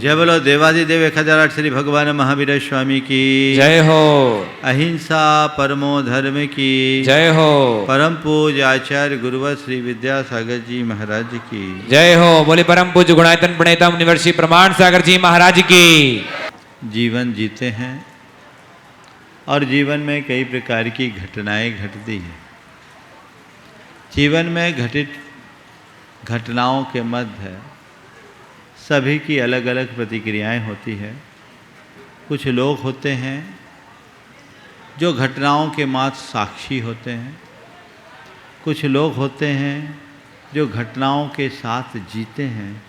जय बोलो देवादिदेव 1008 श्री भगवान महावीर स्वामी की जय हो। अहिंसा परमो धर्म की जय हो। परम पूज्य आचार्य गुरुवर श्री विद्यासागर जी महाराज की जय हो। बोले परम पूज्य गुणायतन प्रणेता मुनिवर्षि प्रमाण सागर जी महाराज की। जीवन जीते हैं और जीवन में कई प्रकार की घटनाएं घटती हैं। जीवन में घटित घटनाओं के मध्य सभी की अलग अलग प्रतिक्रियाएं होती है। कुछ लोग होते हैं जो घटनाओं के मात्र साक्षी होते हैं, कुछ लोग होते हैं जो घटनाओं के साथ जीते हैं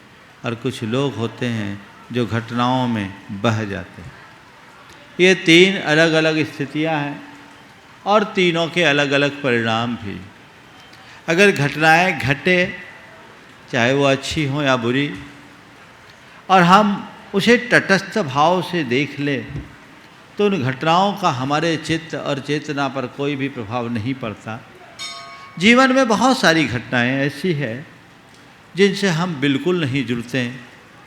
और कुछ लोग होते हैं जो घटनाओं में बह जाते हैं। ये तीन अलग अलग स्थितियां हैं और तीनों के अलग अलग परिणाम भी। अगर घटनाएं घटे, चाहे वो अच्छी हो या बुरी, और हम उसे तटस्थ भाव से देख ले तो उन घटनाओं का हमारे चित्त और चेतना पर कोई भी प्रभाव नहीं पड़ता। जीवन में बहुत सारी घटनाएं ऐसी है जिनसे हम बिल्कुल नहीं जुड़ते हैं,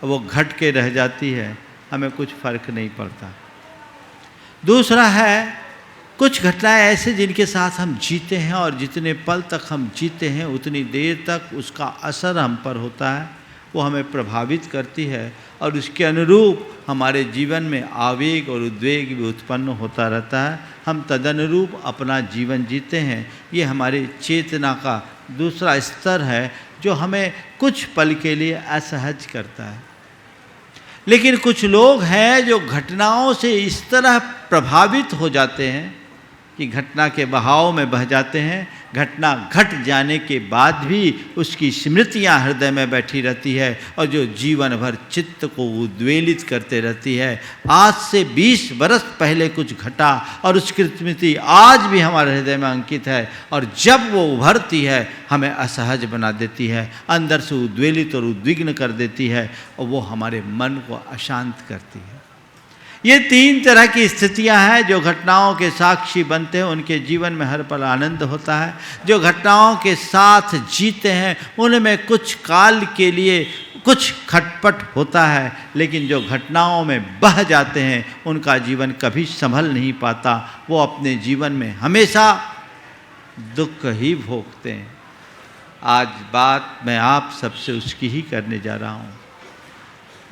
वो घट के रह जाती है, हमें कुछ फर्क नहीं पड़ता। दूसरा है कुछ घटनाएं ऐसे जिनके साथ हम जीते हैं और जितने पल तक हम जीते हैं उतनी देर तक उसका असर हम पर होता है, वो हमें प्रभावित करती है और उसके अनुरूप हमारे जीवन में आवेग और उद्वेग भी उत्पन्न होता रहता है। हम तदनुरूप अपना जीवन जीते हैं। ये हमारी चेतना का दूसरा स्तर है जो हमें कुछ पल के लिए असहज करता है। लेकिन कुछ लोग हैं जो घटनाओं से इस तरह प्रभावित हो जाते हैं कि घटना के बहाव में बह जाते हैं। घटना घट जाने के बाद भी उसकी स्मृतियां हृदय में बैठी रहती है और जो जीवन भर चित्त को उद्वेलित करते रहती है। आज से 20 वर्ष पहले कुछ घटा और उसकी स्मृति आज भी हमारे हृदय में अंकित है और जब वो उभरती है हमें असहज बना देती है, अंदर से उद्वेलित और उद्विग्न कर देती है और वो हमारे मन को अशांत करती है। ये तीन तरह की स्थितियां हैं। जो घटनाओं के साक्षी बनते हैं उनके जीवन में हर पल आनंद होता है। जो घटनाओं के साथ जीते हैं उनमें कुछ काल के लिए कुछ खटपट होता है, लेकिन जो घटनाओं में बह जाते हैं उनका जीवन कभी संभल नहीं पाता। वो अपने जीवन में हमेशा दुख ही भोगते हैं। आज बात मैं आप सबसे उसकी ही करने जा रहा हूँ।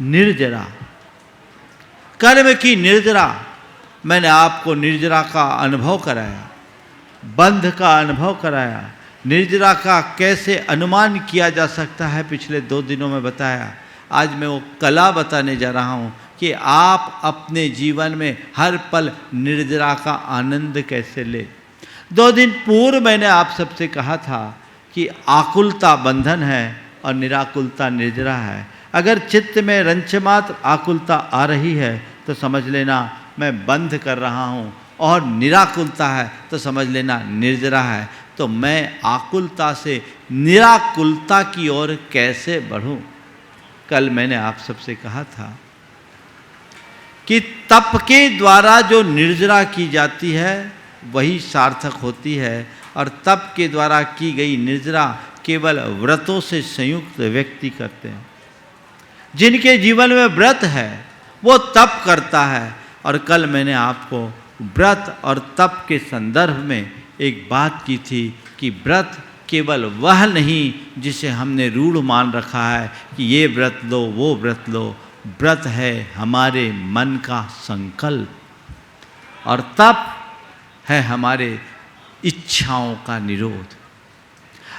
निर्जरा, कर्म की निर्जरा। मैंने आपको निर्जरा का अनुभव कराया, बंध का अनुभव कराया। निर्जरा का कैसे अनुमान किया जा सकता है पिछले 2 दिनों में बताया। आज मैं वो कला बताने जा रहा हूँ कि आप अपने जीवन में हर पल निर्जरा का आनंद कैसे ले। 2 दिन पूर्व मैंने आप सबसे कहा था कि आकुलता बंधन है और निराकुलता निर्जरा है। अगर चित्त में रंचमात्र आकुलता आ रही है तो समझ लेना मैं बंध कर रहा हूँ, और निराकुलता है तो समझ लेना निर्जरा है। तो मैं आकुलता से निराकुलता की ओर कैसे बढ़ूँ। कल मैंने आप सबसे कहा था कि तप के द्वारा जो निर्जरा की जाती है वही सार्थक होती है, और तप के द्वारा की गई निर्जरा केवल व्रतों से संयुक्त व्यक्ति करते हैं। जिनके जीवन में व्रत है वो तप करता है। और कल मैंने आपको व्रत और तप के संदर्भ में एक बात की थी कि व्रत केवल वह नहीं जिसे हमने रूढ़ मान रखा है कि ये व्रत लो वो व्रत लो। व्रत है हमारे मन का संकल्प, और तप है हमारे इच्छाओं का निरोध।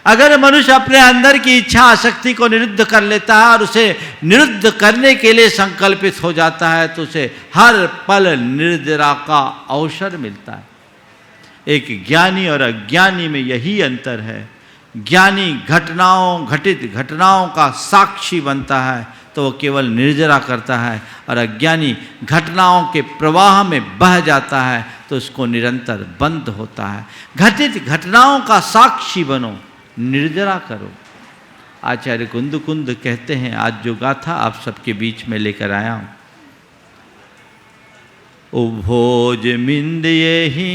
अगर मनुष्य अपने अंदर की इच्छा आसक्ति को निरुद्ध कर लेता है और उसे निरुद्ध करने के लिए संकल्पित हो जाता है तो उसे हर पल निर्जरा का अवसर मिलता है। एक ज्ञानी और अज्ञानी में यही अंतर है। ज्ञानी घटित घटनाओं का साक्षी बनता है तो वो केवल निर्जरा करता है, और अज्ञानी घटनाओं के प्रवाह में बह जाता है तो उसको निरंतर बंद होता है। घटित घटनाओं का साक्षी बनो, निर्जरा करो। आचार्य कुंद कहते हैं, आज जो गाथा आप सबके बीच में लेकर आया हूँ। उभोज मिंद ही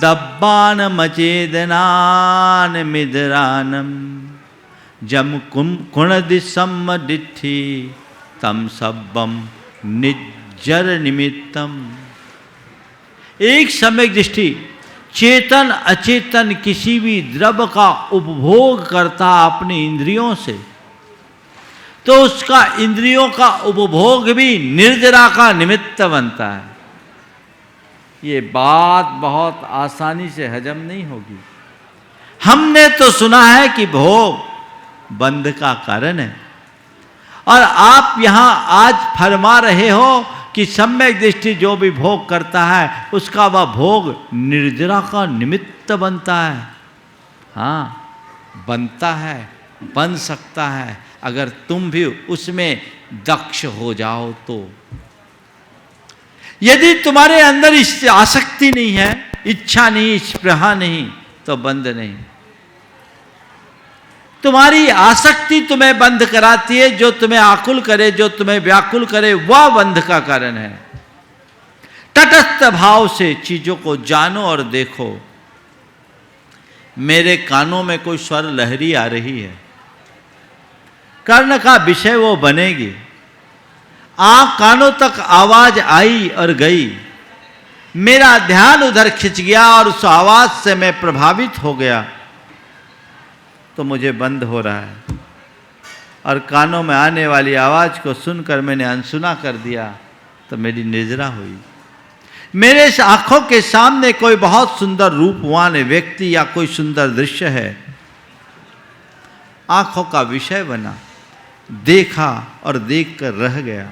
दब्बान मचेदनान मिदरानम जम कुणदिसम डिठी तम सब्बम निज्जर निमित्तम। एक सम्यक दृष्टि चेतन अचेतन किसी भी द्रव्य का उपभोग करता अपनी इंद्रियों से, तो उसका इंद्रियों का उपभोग भी निर्जरा का निमित्त बनता है। ये बात बहुत आसानी से हजम नहीं होगी। हमने तो सुना है कि भोग बंध का कारण है, और आप यहां आज फरमा रहे हो कि सम्यक दृष्टि जो भी भोग करता है उसका वह भोग निर्जरा का निमित्त बनता है। हाँ, बनता है, बन सकता है, अगर तुम भी उसमें दक्ष हो जाओ तो। यदि तुम्हारे अंदर इस आसक्ति नहीं है, इच्छा नहीं, स्पृहा नहीं, तो बंध नहीं। तुम्हारी आसक्ति तुम्हें बंध कराती है, जो तुम्हें आकुल करे, जो तुम्हें व्याकुल करे, वह बंध का कारण है। तटस्थ भाव से चीजों को जानो और देखो। मेरे कानों में कोई स्वर लहरी आ रही है, कर्ण का विषय वो बनेगी। कानों तक आवाज आई और गई, मेरा ध्यान उधर खिंच गया और उस आवाज से मैं प्रभावित हो गया, तो मुझे बंद हो रहा है। और कानों में आने वाली आवाज को सुनकर मैंने अनसुना कर दिया, तो मेरी निर्जरा हुई। मेरे आंखों के सामने कोई बहुत सुंदर रूपवान व्यक्ति या कोई सुंदर दृश्य है, आंखों का विषय बना, देखा और देखकर रह गया।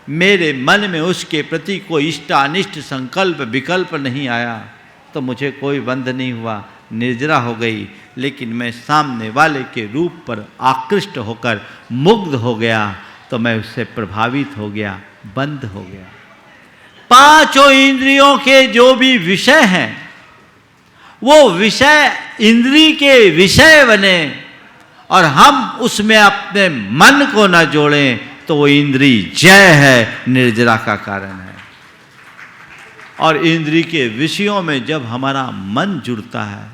मेरे मन में उसके प्रति कोई इष्टानिष्ट संकल्प विकल्प नहीं आया, तो मुझे कोई बंध नहीं हुआ, निर्जरा हो गई। लेकिन मैं सामने वाले के रूप पर आकृष्ट होकर मुग्ध हो गया, तो मैं उससे प्रभावित हो गया, बंद हो गया। पांचों इंद्रियों के जो भी विषय हैं, वो विषय इंद्री के विषय बने, और हम उसमें अपने मन को न जोड़ें, तो वो इंद्री जय है, निर्जरा का कारण है। और इंद्री के विषयों में जब हमारा मन जुड़ता है,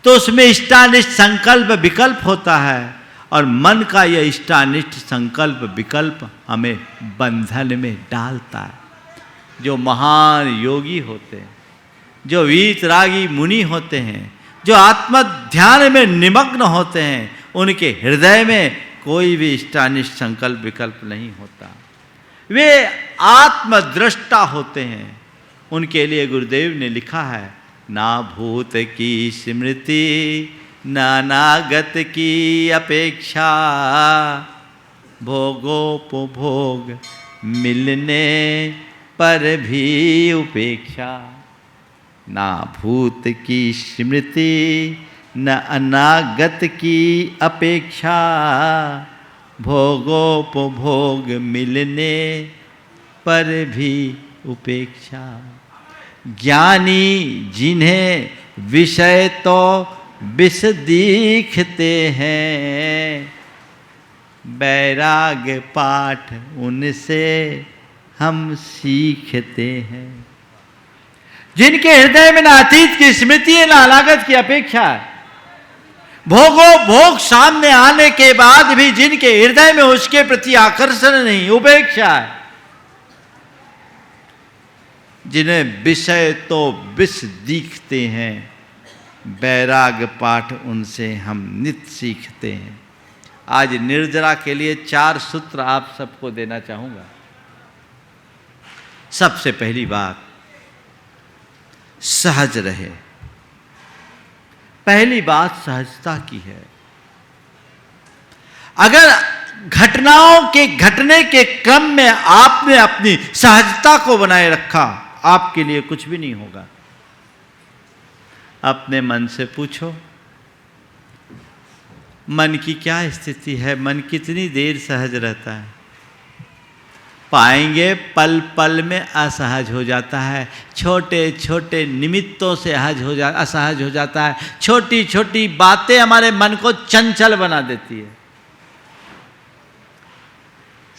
तो उसमें इष्टानिष्ट संकल्प विकल्प होता है, और मन का यह इष्टानिष्ट संकल्प विकल्प हमें बंधन में डालता है। जो महान योगी होते हैं, जो वीतरागी मुनि होते हैं, जो आत्म ध्यान में निमग्न होते हैं, उनके हृदय में कोई भी इष्टानिष्ट संकल्प विकल्प नहीं होता। वे आत्मदृष्टा होते हैं। उनके लिए गुरुदेव ने लिखा है, ना भूत की स्मृति, ना अनागत की अपेक्षा, भोगोपभोग मिलने पर भी उपेक्षा। ना भूत की स्मृति, न अनागत की अपेक्षा, भोगोपभोग मिलने पर भी उपेक्षा। ज्ञानी जिन्हें विषय तो विष दिखते हैं, वैराग्य पाठ उनसे हम सीखते हैं। जिनके हृदय में ना अतीत की स्मृति है, ना अनागत की अपेक्षा है, भोग सामने आने के बाद भी जिनके हृदय में उसके प्रति आकर्षण नहीं, उपेक्षा है, जिन्हें विषय तो विष दिखते हैं, वैराग्य पाठ उनसे हम नित सीखते हैं। आज निर्जरा के लिए 4 सूत्र आप सबको देना चाहूंगा। सबसे पहली बात, सहज रहे। पहली बात सहजता की है। अगर घटनाओं के घटने के क्रम में आपने अपनी सहजता को बनाए रखा, आपके लिए कुछ भी नहीं होगा। अपने मन से पूछो, मन की क्या स्थिति है, मन कितनी देर सहज रहता है। पाएंगे पल पल में असहज हो जाता है, छोटे छोटे निमित्तों से असहज हो जाता है, छोटी छोटी बातें हमारे मन को चंचल बना देती है।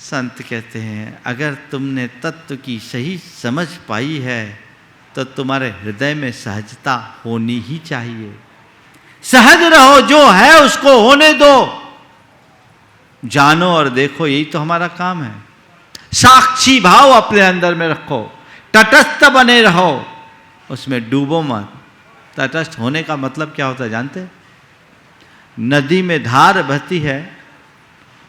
संत कहते हैं, अगर तुमने तत्व की सही समझ पाई है, तो तुम्हारे हृदय में सहजता होनी ही चाहिए। सहज रहो, जो है उसको होने दो, जानो और देखो, यही तो हमारा काम है। साक्षी भाव अपने अंदर में रखो, तटस्थ बने रहो, उसमें डूबो मत। तटस्थ होने का मतलब क्या होता है जानते हैं? नदी में धार बहती है,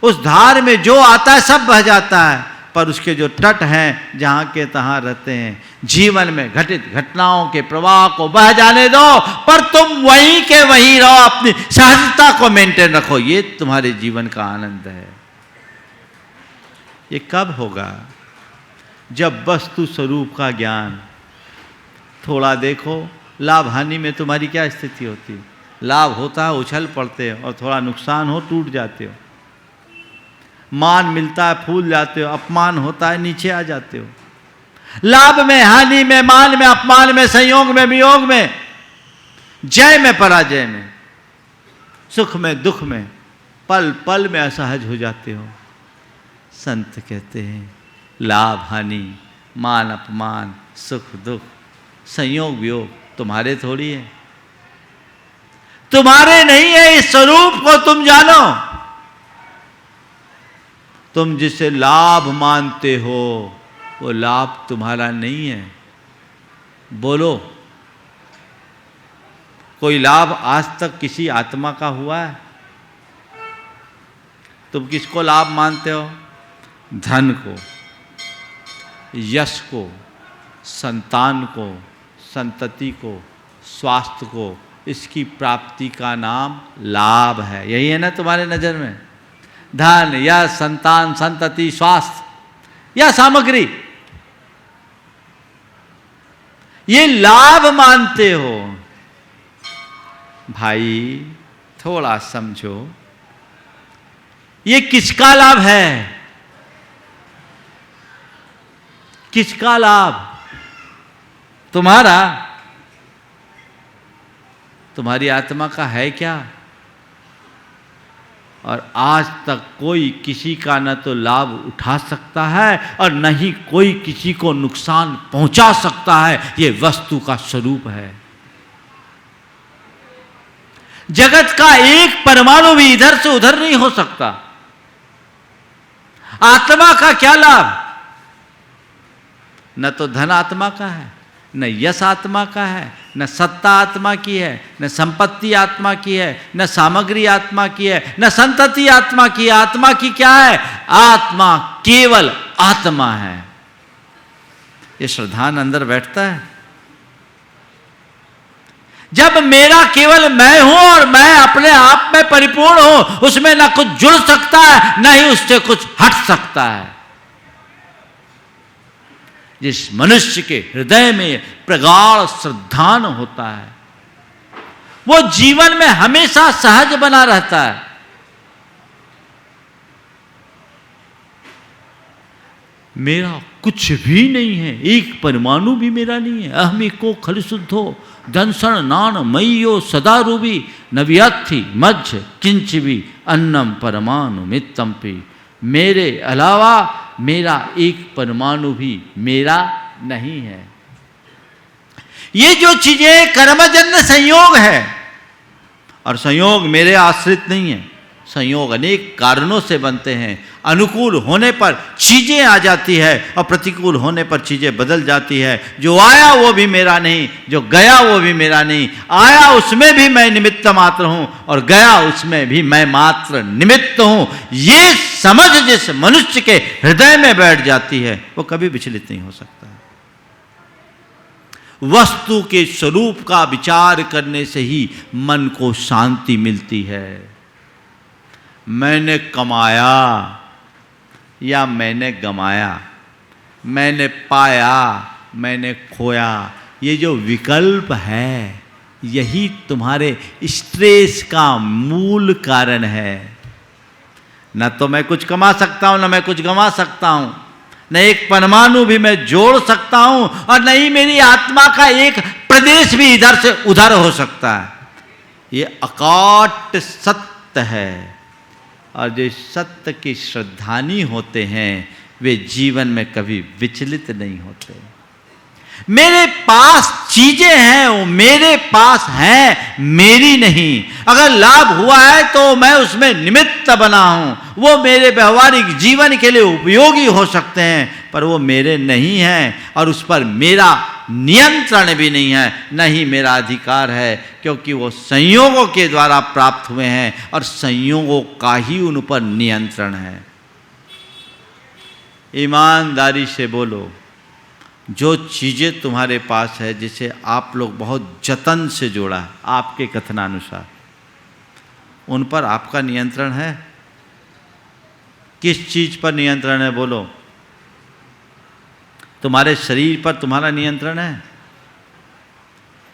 उस धार में जो आता है सब बह जाता है, पर उसके जो तट हैं जहां के तहां रहते हैं। जीवन में घटित घटनाओं के प्रवाह को बह जाने दो, पर तुम वहीं के वहीं रहो, अपनी सहजता को मेंटेन रखो। ये तुम्हारे जीवन का आनंद है। ये कब होगा? जब वस्तु स्वरूप का ज्ञान। थोड़ा देखो, लाभ हानि में तुम्हारी क्या स्थिति होती है? लाभ होता है उछल पड़ते हो, और थोड़ा नुकसान हो टूट जाते हो। मान मिलता है फूल जाते हो, अपमान होता है नीचे आ जाते हो। लाभ में, हानि में, मान में, अपमान में, संयोग में, वियोग में, जय में, पराजय में, सुख में, दुख में, पल पल में असहज हो जाते हो। संत कहते हैं लाभ हानि, मान अपमान, सुख दुख, संयोग वियोग तुम्हारे थोड़ी है, तुम्हारे नहीं है। इस स्वरूप को तुम जानो। तुम जिसे लाभ मानते हो वो लाभ तुम्हारा नहीं है। बोलो, कोई लाभ आज तक किसी आत्मा का हुआ है? तुम किसको लाभ मानते हो? धन को, यश को, संतान को, संतति को, स्वास्थ्य को, इसकी प्राप्ति का नाम लाभ है। यही है ना तुम्हारे नजर में? धन या संतान, संतति, स्वास्थ्य या सामग्री, ये लाभ मानते हो। भाई थोड़ा समझो, ये किसका लाभ है? किसका लाभ? तुम्हारा? तुम्हारी आत्मा का है क्या? और आज तक कोई किसी का न तो लाभ उठा सकता है और न ही कोई किसी को नुकसान पहुंचा सकता है। ये वस्तु का स्वरूप है। जगत का एक परमाणु भी इधर से उधर नहीं हो सकता। आत्मा का क्या लाभ? न तो धन आत्मा का है, न यश आत्मा का है, न सत्ता आत्मा की है, न संपत्ति आत्मा की है, न सामग्री आत्मा की है, न संतति आत्मा की है। आत्मा की क्या है? आत्मा केवल आत्मा है। ये श्रद्धान अंदर बैठता है। जब मेरा केवल मैं हूं और मैं अपने आप में परिपूर्ण हूं, उसमें ना कुछ जुड़ सकता है, ना ही उससे कुछ हट सकता है। जिस मनुष्य के हृदय में प्रगाढ़ श्रद्धान होता है, वो जीवन में हमेशा सहज बना रहता है। मेरा कुछ भी नहीं है, एक परमाणु भी मेरा नहीं है। अहमिको खल शुद्धो दंसन नान मय्यो सदा रूबी नव्याथि मध्य किंच भी अन्नम परमाणु मित्तम पी। मेरे अलावा मेरा एक परमाणु भी मेरा नहीं है। ये जो चीजें कर्मजन्य संयोग है, और संयोग मेरे आश्रित नहीं है। संयोग अनेक कारणों से बनते हैं। अनुकूल होने पर चीजें आ जाती है और प्रतिकूल होने पर चीजें बदल जाती है। जो आया वो भी मेरा नहीं, जो गया वो भी मेरा नहीं। आया उसमें भी मैं निमित्त मात्र हूं और गया उसमें भी मैं मात्र निमित्त हूं। ये समझ जिस मनुष्य के हृदय में बैठ जाती है, वो कभी विचलित नहीं हो सकता। वस्तु के स्वरूप का विचार करने से ही मन को शांति मिलती है। मैंने कमाया या मैंने गमाया, मैंने पाया, मैंने खोया, ये जो विकल्प है, यही तुम्हारे स्ट्रेस का मूल कारण है। न तो मैं कुछ कमा सकता हूं, न मैं कुछ गमा सकता हूं, न एक परमाणु भी मैं जोड़ सकता हूं, और न ही मेरी आत्मा का एक प्रदेश भी इधर से उधर हो सकता है। ये अकाट सत्य है। और जो सत्य की श्रद्धानी होते हैं, वे जीवन में कभी विचलित नहीं होते। मेरे पास चीजें हैं, वो मेरे पास हैं, मेरी नहीं। अगर लाभ हुआ है तो मैं उसमें निमित्त बना हूं। वो मेरे व्यवहारिक जीवन के लिए उपयोगी हो सकते हैं, पर वो मेरे नहीं हैं और उस पर मेरा नियंत्रण भी नहीं है, न ही मेरा अधिकार है, क्योंकि वो संयोगों के द्वारा प्राप्त हुए हैं और संयोगों का ही उन पर नियंत्रण है। ईमानदारी से बोलो, जो चीज़ें तुम्हारे पास है, जिसे आप लोग बहुत जतन से जोड़ा है आपके कथनानुसार, उन पर आपका नियंत्रण है? किस चीज़ पर नियंत्रण है बोलो? तुम्हारे शरीर पर तुम्हारा नियंत्रण है?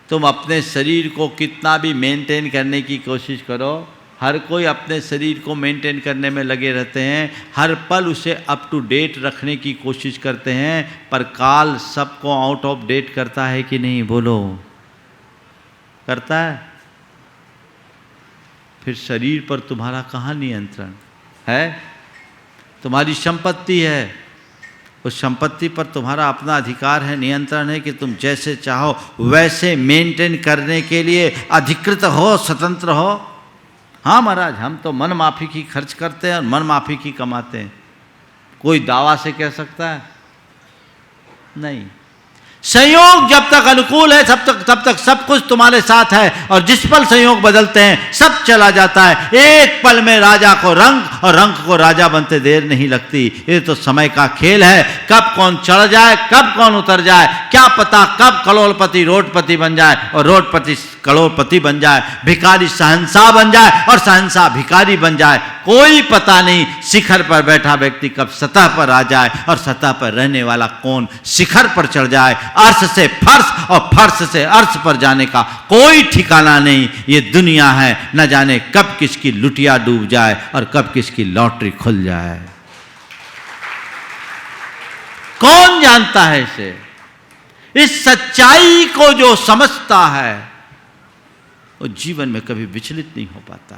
तुम अपने शरीर को कितना भी मेंटेन करने की कोशिश करो, हर कोई अपने शरीर को मेंटेन करने में लगे रहते हैं, हर पल उसे अप टू डेट रखने की कोशिश करते हैं, पर काल सबको आउट ऑफ डेट करता है कि नहीं बोलो? करता है। फिर शरीर पर तुम्हारा कहाँ नियंत्रण है? तुम्हारी संपत्ति है, उस संपत्ति पर तुम्हारा अपना अधिकार है, नियंत्रण है कि तुम जैसे चाहो वैसे मेंटेन करने के लिए अधिकृत हो, स्वतंत्र हो। हाँ महाराज, हम तो मन माफी की खर्च करते हैं और मन माफी की कमाते हैं। कोई दावा से कह सकता है? नहीं। संयोग जब तक अनुकूल है तब तक सब कुछ तुम्हारे साथ है, और जिस पल संयोग बदलते हैं सब चला जाता है। एक पल में राजा को रंक और रंक को राजा बनते देर नहीं लगती। ये तो समय का खेल है, कब कौन चढ़ जाए कब कौन उतर जाए क्या पता, कब करोड़पति रोडपति बन जाए और रोडपति करोड़पति बन जाए, भिखारी शहंशाह बन जाए और शहंशाह भिखारी बन जाए, कोई पता नहीं। शिखर पर बैठा व्यक्ति कब सतह पर आ जाए और सतह पर रहने वाला कौन शिखर पर चढ़ जाए। अर्श से फर्श और फर्श से अर्श पर जाने का कोई ठिकाना नहीं। ये दुनिया है, न जाने कब किसकी लुटिया डूब जाए और कब किसकी लॉटरी खुल जाए, कौन जानता है इसे? इस सच्चाई को जो समझता है वो जीवन में कभी विचलित नहीं हो पाता।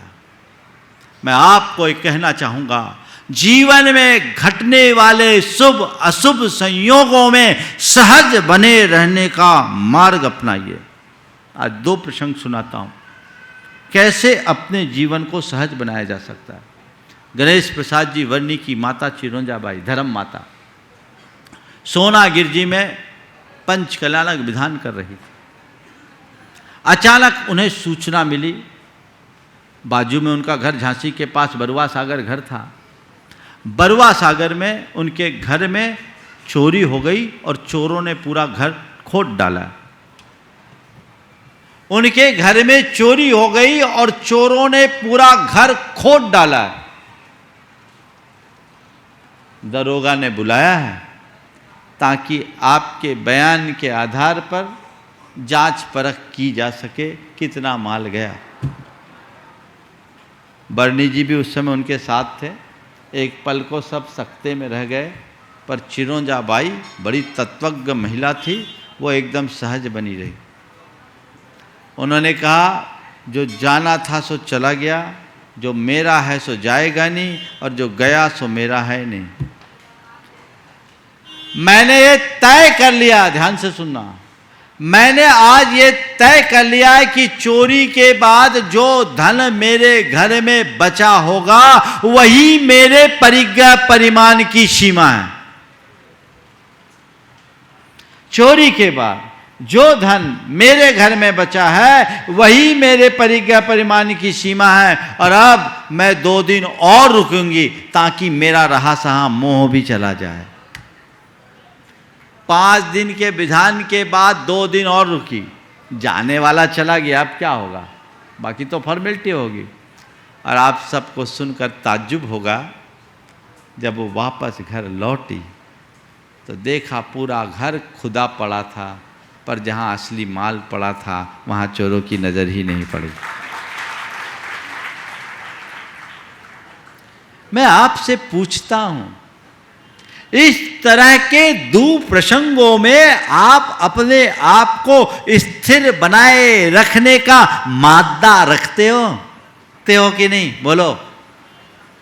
मैं आपको एक कहना चाहूंगा, जीवन में घटने वाले शुभ अशुभ संयोगों में सहज बने रहने का मार्ग अपनाइए। आज दो प्रसंग सुनाता हूं, कैसे अपने जीवन को सहज बनाया जा सकता है। गणेश प्रसाद जी वर्णी की माता चिरौंजाबाई, धर्म माता, सोना गिरजी में पंचकल्याणक विधान कर रही थी। अचानक उन्हें सूचना मिली, बाजू में उनका घर, झांसी के पास बरुआ सागर घर था, बरुआ सागर में उनके घर में चोरी हो गई और चोरों ने पूरा घर खोद डाला। उनके घर में चोरी हो गई और चोरों ने पूरा घर खोद डाला। दरोगा ने बुलाया है ताकि आपके बयान के आधार पर जांच परख की जा सके कितना माल गया। बर्नी जी भी उस समय उनके साथ थे। एक पल को सब सकते में रह गए, पर चिरौंजाबाई बड़ी तत्वज्ञ महिला थी, वो एकदम सहज बनी रही। उन्होंने कहा, जो जाना था सो चला गया, जो मेरा है सो जाएगा नहीं, और जो गया सो मेरा है नहीं। मैंने ये तय कर लिया, ध्यान से सुनना, मैंने आज ये तय कर लिया है कि चोरी के बाद जो धन मेरे घर में बचा होगा वही मेरे परिज्ञा परिमाण की सीमा है। चोरी के बाद जो धन मेरे घर में बचा है वही मेरे परिज्ञा परिमाण की सीमा है। और अब मैं 2 दिन और रुकूंगी ताकि मेरा रहा सहा मोह भी चला जाए। 5 दिन के विधान के बाद 2 दिन और रुकी, जाने वाला चला गया, अब क्या होगा, बाकी तो फॉर्मेलिटी होगी। और आप सबको सुनकर ताज्जुब होगा, जब वो वापस घर लौटी तो देखा पूरा घर खुदा पड़ा था, पर जहाँ असली माल पड़ा था वहाँ चोरों की नज़र ही नहीं पड़ी। मैं आपसे पूछता हूँ, इस तरह के दुप्रसंगों में आप अपने आप को स्थिर बनाए रखने का मादा रखते हो कि नहीं? बोलो,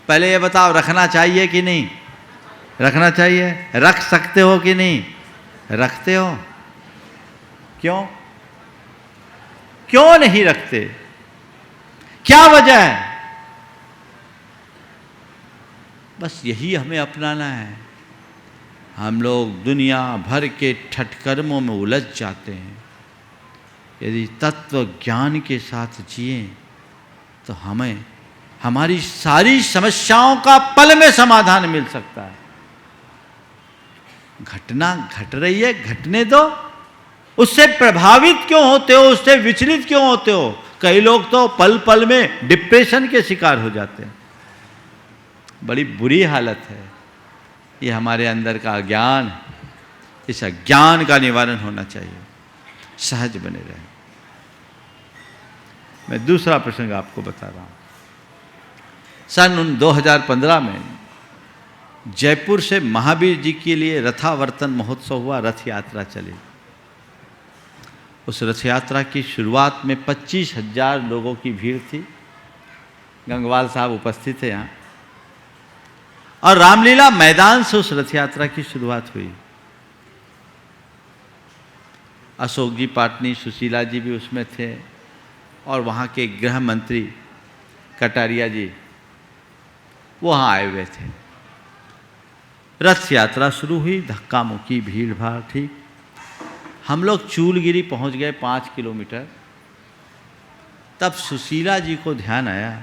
पहले ये बताओ, रखना चाहिए कि नहीं? रखना चाहिए। रख सकते हो कि नहीं? रखते हो। क्यों क्यों नहीं रखते? क्या वजह है? बस यही हमें अपनाना है। हम लोग दुनिया भर के ठटकर्मों में उलझ जाते हैं। यदि तत्व ज्ञान के साथ जिए तो हमें हमारी सारी समस्याओं का पल में समाधान मिल सकता है। घटना घट रही है, घटने दो। उससे प्रभावित क्यों होते हो? उससे विचलित क्यों होते हो? कई लोग तो पल पल में डिप्रेशन के शिकार हो जाते हैं। बड़ी बुरी हालत है। ये हमारे अंदर का अज्ञान है। इस अज्ञान का निवारण होना चाहिए। सहज बने रहें। मैं दूसरा प्रसंग आपको बता रहा हूं। सन 2015 में जयपुर से महावीर जी के लिए रथावर्तन महोत्सव हुआ, रथ यात्रा चली। उस रथ यात्रा की शुरुआत में 25,000 लोगों की भीड़ थी। गंगवाल साहब उपस्थित थे यहाँ। और रामलीला मैदान से उस रथ यात्रा की शुरुआत हुई। अशोक जी पाटनी, सुशीला जी भी उसमें थे, और वहाँ के गृह मंत्री कटारिया जी वहाँ आए हुए थे। रथ यात्रा शुरू हुई, धक्का मुक्की, भीड़ भाड़। ठीक, हम लोग चूलगिरी पहुँच गए 5 किलोमीटर। तब सुशीला जी को ध्यान आया,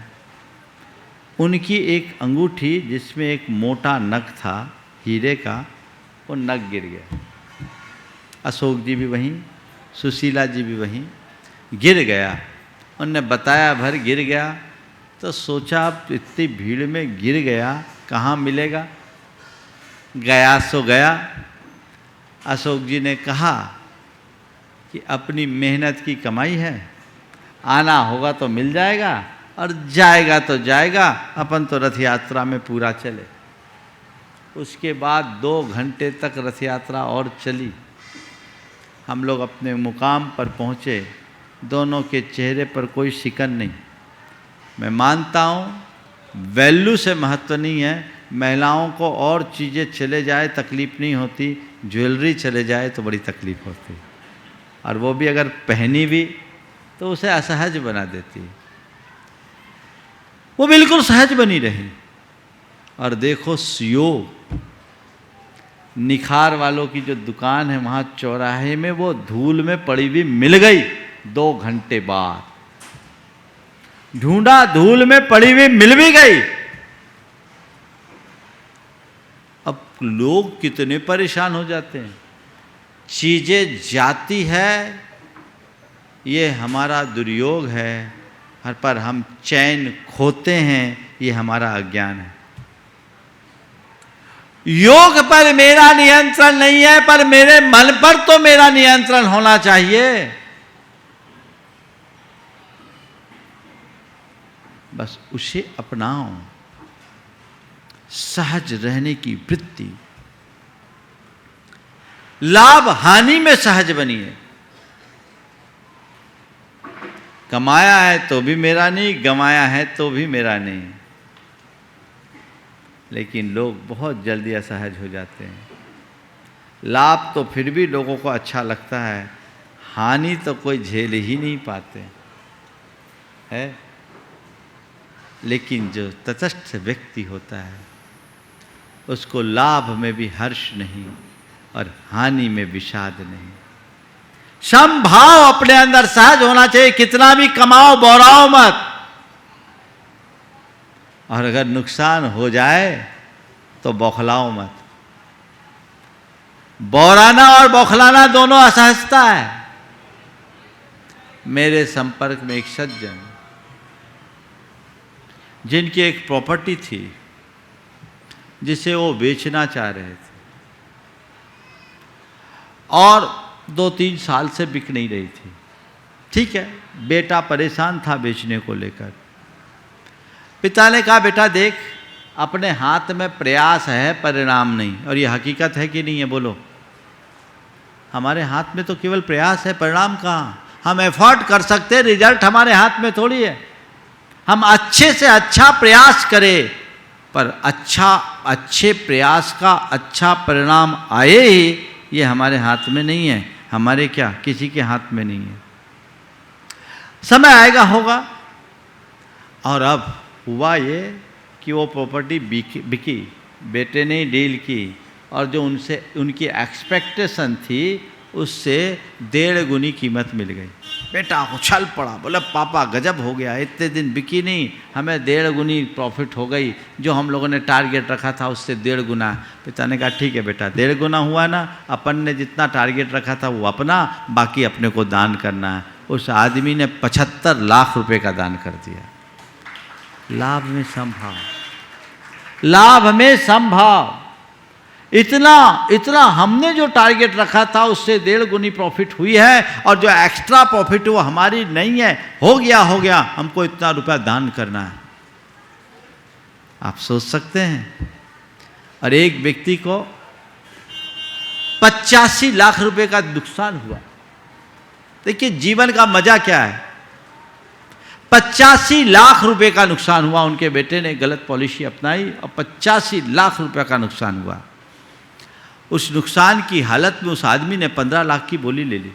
उनकी एक अंगूठी जिसमें एक मोटा नग था हीरे का, वो नग गिर गया। अशोक जी भी वहीं, सुशीला जी भी वहीं, गिर गया। उनने बताया भर गिर गया। तो सोचा अब इतनी भीड़ में गिर गया, कहाँ मिलेगा? गया सो गया। अशोक जी ने कहा कि अपनी मेहनत की कमाई है, आना होगा तो मिल जाएगा और जाएगा तो जाएगा, अपन तो रथ यात्रा में पूरा चले। उसके बाद 2 घंटे तक रथ यात्रा और चली। हम लोग अपने मुकाम पर पहुँचे। दोनों के चेहरे पर कोई शिकन नहीं। मैं मानता हूँ वैल्यू से महत्व नहीं है। महिलाओं को और चीज़ें चले जाए तकलीफ़ नहीं होती, ज्वेलरी चले जाए तो बड़ी तकलीफ़ होती, और वो भी अगर पहनी भी तो उसे असहज बना देती। वो बिल्कुल सहज बनी रही। और देखो सीओ निखार वालों की जो दुकान है वहाँ चौराहे में, वो धूल में पड़ी हुई मिल गई 2 घंटे बाद। ढूंढा, धूल में पड़ी हुई मिल भी गई। अब लोग कितने परेशान हो जाते हैं। चीजें जाती है, ये हमारा दुर्योग है, हर पर हम चैन खोते हैं, ये हमारा अज्ञान है। योग पर मेरा नियंत्रण नहीं है, पर मेरे मन पर तो मेरा नियंत्रण होना चाहिए। बस उसे अपनाओ। सहज रहने की वृत्ति। लाभ हानि में सहज बनिए। कमाया है तो भी मेरा नहीं, गंवाया है तो भी मेरा नहीं। लेकिन लोग बहुत जल्दी असहज हो जाते हैं। लाभ तो फिर भी लोगों को अच्छा लगता है, हानि तो कोई झेल ही नहीं पाते है। लेकिन जो तटस्थ व्यक्ति होता है उसको लाभ में भी हर्ष नहीं और हानि में विषाद नहीं। समभाव अपने अंदर सहज होना चाहिए। कितना भी कमाओ, बौराओ मत। और अगर नुकसान हो जाए तो बौखलाओ मत। बौराना और बौखलाना दोनों असहजता है। मेरे संपर्क में एक सज्जन, जिनकी एक प्रॉपर्टी थी जिसे वो बेचना चाह रहे थे, और 2-3 साल से बिक नहीं रही थी। ठीक है, बेटा परेशान था बेचने को लेकर। पिता ने कहा, बेटा देख, अपने हाथ में प्रयास है, परिणाम नहीं। और ये हकीकत है कि नहीं है? बोलो। हमारे हाथ में तो केवल प्रयास है, परिणाम कहाँ? हम एफर्ट कर सकते हैं, रिजल्ट हमारे हाथ में थोड़ी है। हम अच्छे से अच्छा प्रयास करें, पर अच्छे प्रयास का अच्छा परिणाम आए ही, ये हमारे हाथ में नहीं है। हमारे क्या, किसी के हाथ में नहीं है। समय आएगा होगा। और अब हुआ ये कि वो प्रॉपर्टी बिकी, बेटे ने डील की, और जो उनसे उनकी एक्सपेक्टेशन थी उससे 1.5 गुनी कीमत मिल गई। बेटा उछल पड़ा, बोला पापा गजब हो गया, इतने दिन बिकी नहीं, हमें 1.5 गुनी प्रॉफिट हो गई, जो हम लोगों ने टारगेट रखा था उससे 1.5 गुना। पिता ने कहा ठीक है बेटा, 1.5 गुना हुआ ना, अपन ने जितना टारगेट रखा था वो अपना, बाकी अपने को दान करना है। उस आदमी ने 75 लाख रुपए का दान कर दिया। लाभ में संभाव, लाभ में संभाव। इतना हमने जो टारगेट रखा था उससे 1.5 गुनी प्रॉफिट हुई है, और जो एक्स्ट्रा प्रॉफिट वो हमारी नहीं है, हो गया, हमको इतना रुपया दान करना है। आप सोच सकते हैं। और एक व्यक्ति को 85 लाख रुपए का नुकसान हुआ। देखिए जीवन का मजा क्या है। 85 लाख रुपए का नुकसान हुआ, उनके बेटे ने गलत पॉलिसी अपनाई और 85 लाख रुपए का नुकसान हुआ। उस नुकसान की हालत में उस आदमी ने 15 लाख की बोली ले ली।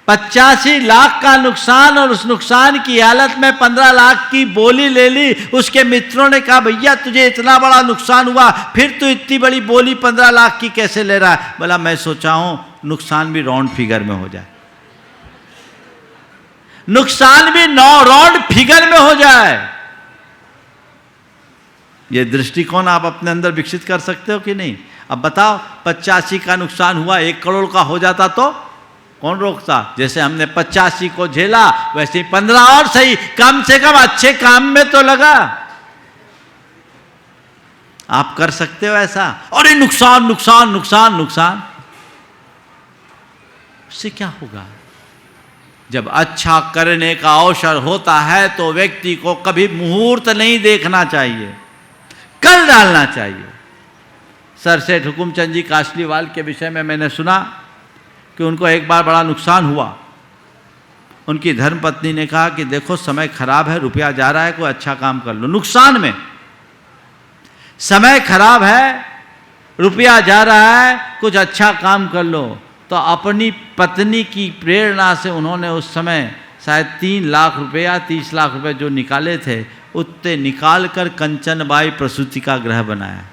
85 लाख का नुकसान, और उस नुकसान की हालत में 15 लाख की बोली ले ली। उसके मित्रों ने कहा भैया तुझे इतना बड़ा नुकसान हुआ, फिर तू इतनी बड़ी बोली 15 लाख की कैसे ले रहा है? बोला मैं सोचा हूं नुकसान भी राउंड फिगर में हो जाए, नुकसान भी राउंड फिगर में हो जाए। ये दृष्टिकोण आप अपने अंदर विकसित कर सकते हो कि नहीं? अब बताओ 85 का नुकसान हुआ, 1 करोड़ का हो जाता तो कौन रोकता? जैसे हमने 85 को झेला वैसे ही 15 और सही, कम से कम अच्छे काम में तो लगा। आप कर सकते हो ऐसा? और ये नुकसान नुकसान नुकसान नुकसान, उससे क्या होगा? जब अच्छा करने का अवसर होता है तो व्यक्ति को कभी मुहूर्त नहीं देखना चाहिए, कर डालना चाहिए। सर सेठ हुकुमचंद जी कासलीवाल के विषय में मैंने सुना कि उनको एक बार बड़ा नुकसान हुआ। उनकी धर्मपत्नी ने कहा कि देखो समय खराब है, रुपया जा रहा है, कोई अच्छा काम कर लो। नुकसान में, समय खराब है, रुपया जा रहा है, कुछ अच्छा काम कर लो। तो अपनी पत्नी की प्रेरणा से उन्होंने उस समय शायद 3 लाख रुपए या 30 लाख रुपए जो निकाले थे, उतने निकाल कर कंचनबाई प्रसूति का गृह बनाया।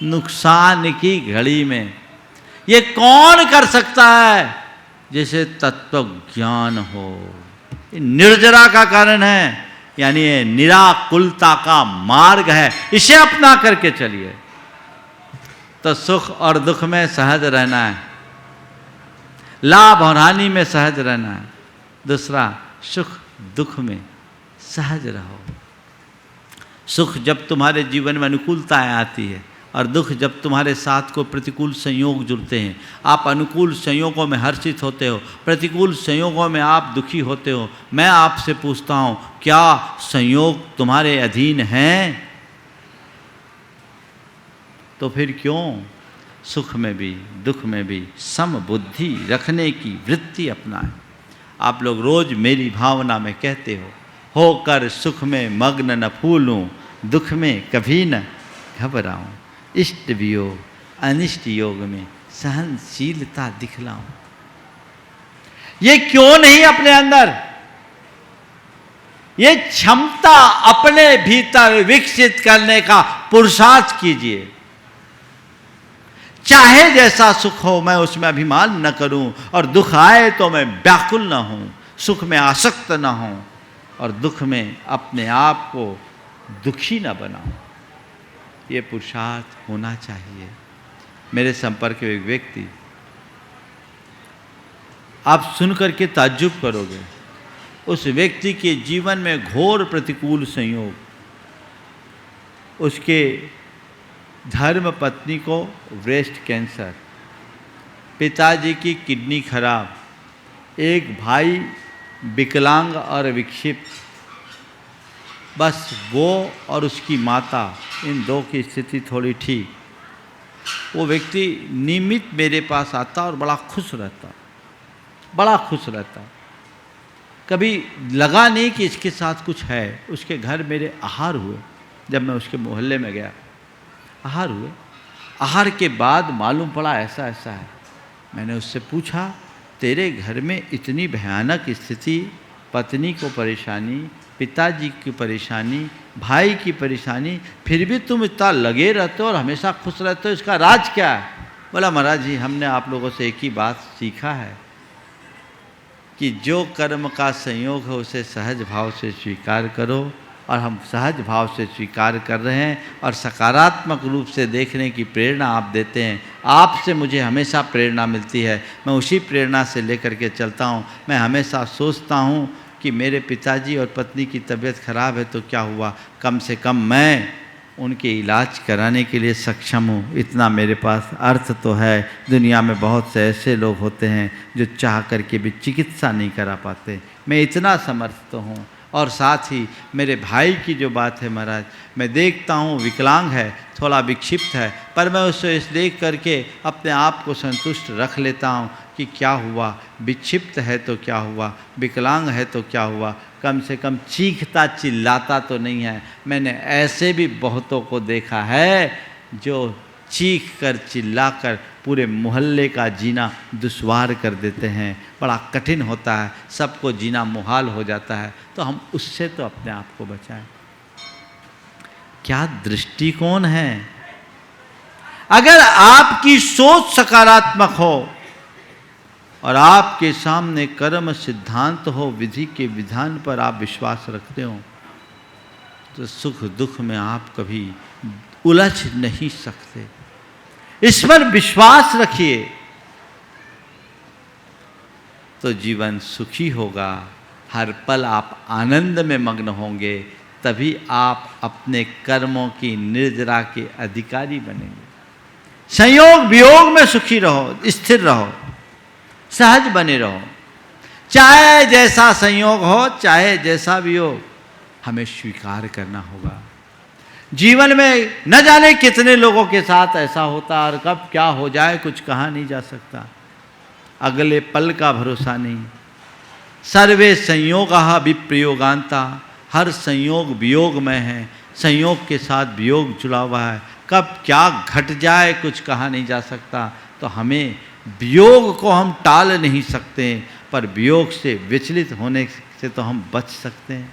नुकसान की घड़ी में ये कौन कर सकता है? जैसे तत्व ज्ञान हो। निर्जरा का कारण है, यानी ये निराकुलता का मार्ग है, इसे अपना करके चलिए तो सुख और दुख में सहज रहना है, लाभ और हानि में सहज रहना है। दूसरा, सुख दुख में सहज रहो। सुख जब तुम्हारे जीवन में अनुकूलताएं आती है, और दुख जब तुम्हारे साथ को प्रतिकूल संयोग जुड़ते हैं। आप अनुकूल संयोगों में हर्षित होते हो, प्रतिकूल संयोगों में आप दुखी होते हो। मैं आपसे पूछता हूं, क्या संयोग तुम्हारे अधीन हैं? तो फिर क्यों सुख में भी दुख में भी समबुद्धि रखने की वृत्ति अपनाएं। आप लोग रोज मेरी भावना में कहते हो, होकर सुख में मग्न न फूलूं, दुख में कभी न घबराऊं, इष्ट वियोग अनिष्ट योग में सहनशीलता दिखलाऊं। ये क्यों नहीं अपने अंदर ये क्षमता अपने भीतर विकसित करने का पुरुषार्थ कीजिए। चाहे जैसा सुख हो मैं उसमें अभिमान न करूं, और दुख आए तो मैं व्याकुल न हूं, सुख में आसक्त न हूं, और दुख में अपने आप को दुखी न बनाऊं। ये पुरुषार्थ होना चाहिए। मेरे संपर्क में एक व्यक्ति, आप सुनकर के ताज्जुब करोगे, उस व्यक्ति के जीवन में घोर प्रतिकूल संयोग, उसके धर्म पत्नी को ब्रेस्ट कैंसर, पिताजी की किडनी खराब, एक भाई विकलांग और विक्षिप्त, बस वो और उसकी माता, इन दो की स्थिति थोड़ी ठीक। वो व्यक्ति नियमित मेरे पास आता और बड़ा खुश रहता, बड़ा खुश रहता। कभी लगा नहीं कि इसके साथ कुछ है। उसके घर मेरे आहार हुए, जब मैं उसके मोहल्ले में गया, आहार हुए। आहार के बाद मालूम पड़ा ऐसा ऐसा है। मैंने उससे पूछा, तेरे घर में इतनी भयानक स्थिति, पत्नी को परेशानी, पिताजी की परेशानी, भाई की परेशानी, फिर भी तुम इतना लगे रहते हो और हमेशा खुश रहते हो, इसका राज क्या है? बोला, महाराज जी, हमने आप लोगों से एक ही बात सीखा है कि जो कर्म का संयोग है उसे सहज भाव से स्वीकार करो, और हम सहज भाव से स्वीकार कर रहे हैं और सकारात्मक रूप से देखने की प्रेरणा आप देते हैं। आपसे मुझे हमेशा प्रेरणा मिलती है, मैं उसी प्रेरणा से लेकर के चलता हूँ। मैं हमेशा सोचता हूँ कि मेरे पिताजी और पत्नी की तबीयत खराब है तो क्या हुआ, कम से कम मैं उनके इलाज कराने के लिए सक्षम हूँ, इतना मेरे पास अर्थ तो है। दुनिया में बहुत से ऐसे लोग होते हैं जो चाह करके भी चिकित्सा नहीं करा पाते, मैं इतना समर्थ तो हूँ। और साथ ही मेरे भाई की जो बात है महाराज, मैं देखता हूँ विकलांग है, थोड़ा विक्षिप्त है, पर मैं उसे इस देख करके अपने आप को संतुष्ट रख लेता हूँ कि क्या हुआ, विक्षिप्त है तो क्या हुआ, विकलांग है तो क्या हुआ, कम से कम चीखता चिल्लाता तो नहीं है। मैंने ऐसे भी बहुतों को देखा है जो चीख कर चिल्ला कर पूरे मोहल्ले का जीना दुश्वार कर देते हैं, बड़ा कठिन होता है, सबको जीना मुहाल हो जाता है। तो हम उससे तो अपने आप को बचाएं। क्या दृष्टिकोण है? अगर आपकी सोच सकारात्मक हो और आपके सामने कर्म सिद्धांत हो, विधि के विधान पर आप विश्वास रखते हो, तो सुख दुख में आप कभी उलझ नहीं सकते। इस पर विश्वास रखिए तो जीवन सुखी होगा, हर पल आप आनंद में मग्न होंगे, तभी आप अपने कर्मों की निर्जरा के अधिकारी बनेंगे। संयोग वियोग में सुखी रहो, स्थिर रहो, सहज बने रहो, चाहे जैसा संयोग हो, चाहे जैसा वियोग, हमें स्वीकार करना होगा। जीवन में न जाने कितने लोगों के साथ ऐसा होता और कब क्या हो जाए कुछ कहा नहीं जा सकता, अगले पल का भरोसा नहीं। सर्वे संयोगः विप्रयोगान्ता, हर संयोग वियोग में है, संयोग के साथ वियोग जुड़ा हुआ है, कब क्या घट जाए कुछ कहा नहीं जा सकता। तो हमें वियोग को हम टाल नहीं सकते, पर वियोग से विचलित होने से तो हम बच सकते हैं,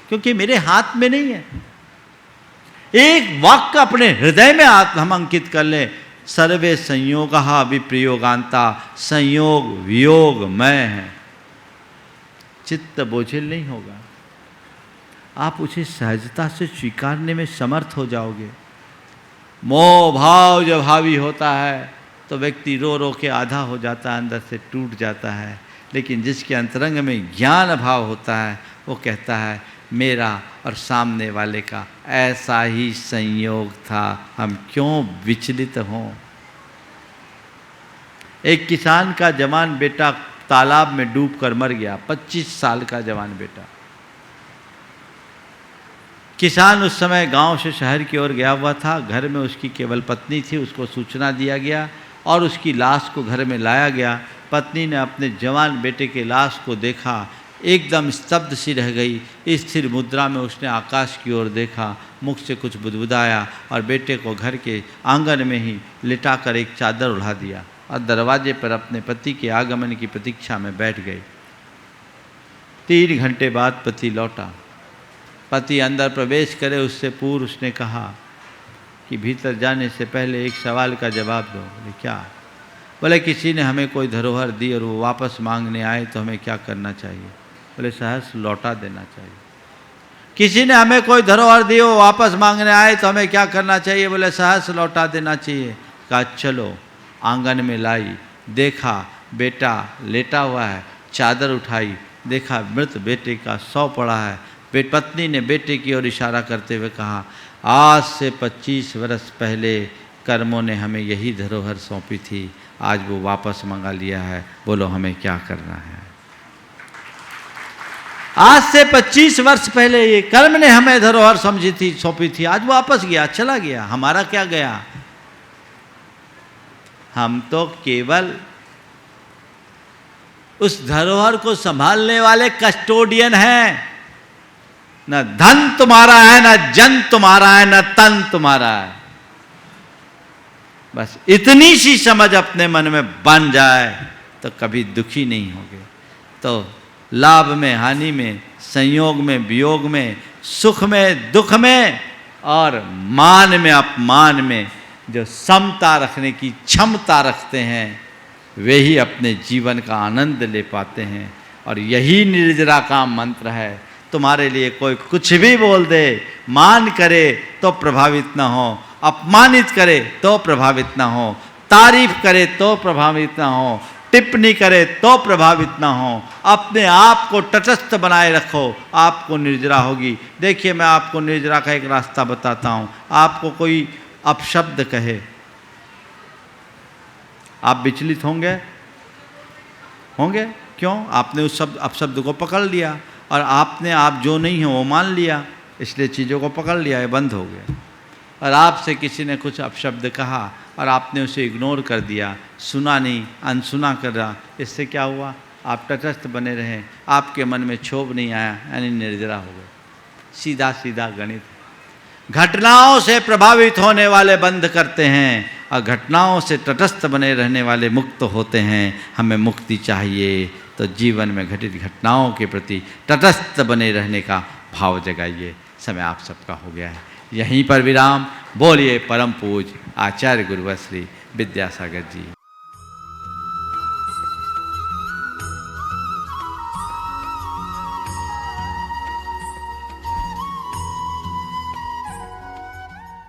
क्योंकि मेरे हाथ में नहीं है। एक वाक्य अपने हृदय में हम अंकित कर लें, सर्वे संयोगः विप्रयोगान्ता, संयोग वियोग में है, चित्त बोझिल नहीं होगा, आप उसे सहजता से स्वीकारने में समर्थ हो जाओगे। मोह भाव जब हावी होता है तो व्यक्ति रो रो के आधा हो जाता है, अंदर से टूट जाता है। लेकिन जिसके अंतरंग में ज्ञान भाव होता है वो कहता है मेरा और सामने वाले का ऐसा ही संयोग था, हम क्यों विचलित हों। एक किसान का जवान बेटा तालाब में डूबकर मर गया, 25 साल का जवान बेटा। किसान उस समय गांव से शहर की ओर गया हुआ था, घर में उसकी केवल पत्नी थी, उसको सूचना दिया गया और उसकी लाश को घर में लाया गया। पत्नी ने अपने जवान बेटे के लाश को देखा, एकदम स्तब्ध सी रह गई। स्थिर मुद्रा में उसने आकाश की ओर देखा, मुख से कुछ बुदबुदाया और बेटे को घर के आंगन में ही लिटाकर एक चादर उड़ा दिया और दरवाजे पर अपने पति के आगमन की प्रतीक्षा में बैठ गई। 3 घंटे बाद पति लौटा। पति अंदर प्रवेश करे उससे पूर्व उसने कहा कि भीतर जाने से पहले एक सवाल का जवाब दो। बोले क्या? बोले किसी ने हमें कोई धरोहर दी और वो वापस मांगने आए तो हमें क्या करना चाहिए? बोले सहर्ष लौटा देना चाहिए। किसी ने हमें कोई धरोहर दी वो वापस मांगने आए तो हमें क्या करना चाहिए? बोले सहर्ष लौटा देना चाहिए। कहा चलो। आंगन में लाई, देखा बेटा लेटा हुआ है, चादर उठाई, देखा मृत बेटे का शव पड़ा है। पत्नी ने बेटे की ओर इशारा करते हुए कहा आज से 25 वर्ष पहले कर्मों ने हमें यही धरोहर सौंपी थी, आज वो वापस मंगा लिया है, बोलो हमें क्या करना है। आज से 25 वर्ष पहले ये कर्म ने हमें धरोहर समझी थी, सौंपी थी, आज वापस गया, चला गया, हमारा क्या गया। हम तो केवल उस धरोहर को संभालने वाले कस्टोडियन हैं। न धन तुम्हारा है, न जन तुम्हारा है, न तन तुम्हारा है, बस इतनी सी समझ अपने मन में बन जाए तो कभी दुखी नहीं होगे। तो लाभ में, हानि में, संयोग में, वियोग में, सुख में, दुख में और मान में, अपमान में जो समता रखने की क्षमता रखते हैं वे ही अपने जीवन का आनंद ले पाते हैं। और यही निर्जरा का मंत्र है। तुम्हारे लिए कोई कुछ भी बोल दे, मान करे तो प्रभावित ना हो, अपमानित करे तो प्रभावित ना हो, तारीफ करे तो प्रभावित ना हो, टिप्पणी करे तो प्रभावित ना हो। अपने आप को तटस्थ बनाए रखो, आपको निर्जरा होगी। देखिए, मैं आपको निर्जरा का एक रास्ता बताता हूँ। आपको कोई अपशब्द कहे, आप विचलित होंगे? होंगे? क्यों? आपने उस अपशब्द को पकड़ लिया और आपने आप जो नहीं है वो मान लिया, इसलिए चीज़ों को पकड़ लिया, ये बंद हो गया। और आपसे किसी ने कुछ अपशब्द कहा और आपने उसे इग्नोर कर दिया, सुना नहीं, अनसुना कर रहा, इससे क्या हुआ? आप तटस्थ बने रहें, आपके मन में क्षोभ नहीं आया, यानी निर्जरा हो गए। सीधा सीधा गणित। घटनाओं से प्रभावित होने वाले बंद करते हैं और घटनाओं से तटस्थ बने रहने वाले मुक्त होते हैं। हमें मुक्ति चाहिए तो जीवन में घटित घटनाओं के प्रति तटस्थ बने रहने का भाव जगाइए। समय आप सबका हो गया है, यहीं पर विराम। बोलिए परम पूज्य आचार्य गुरुवर श्री विद्यासागर जी।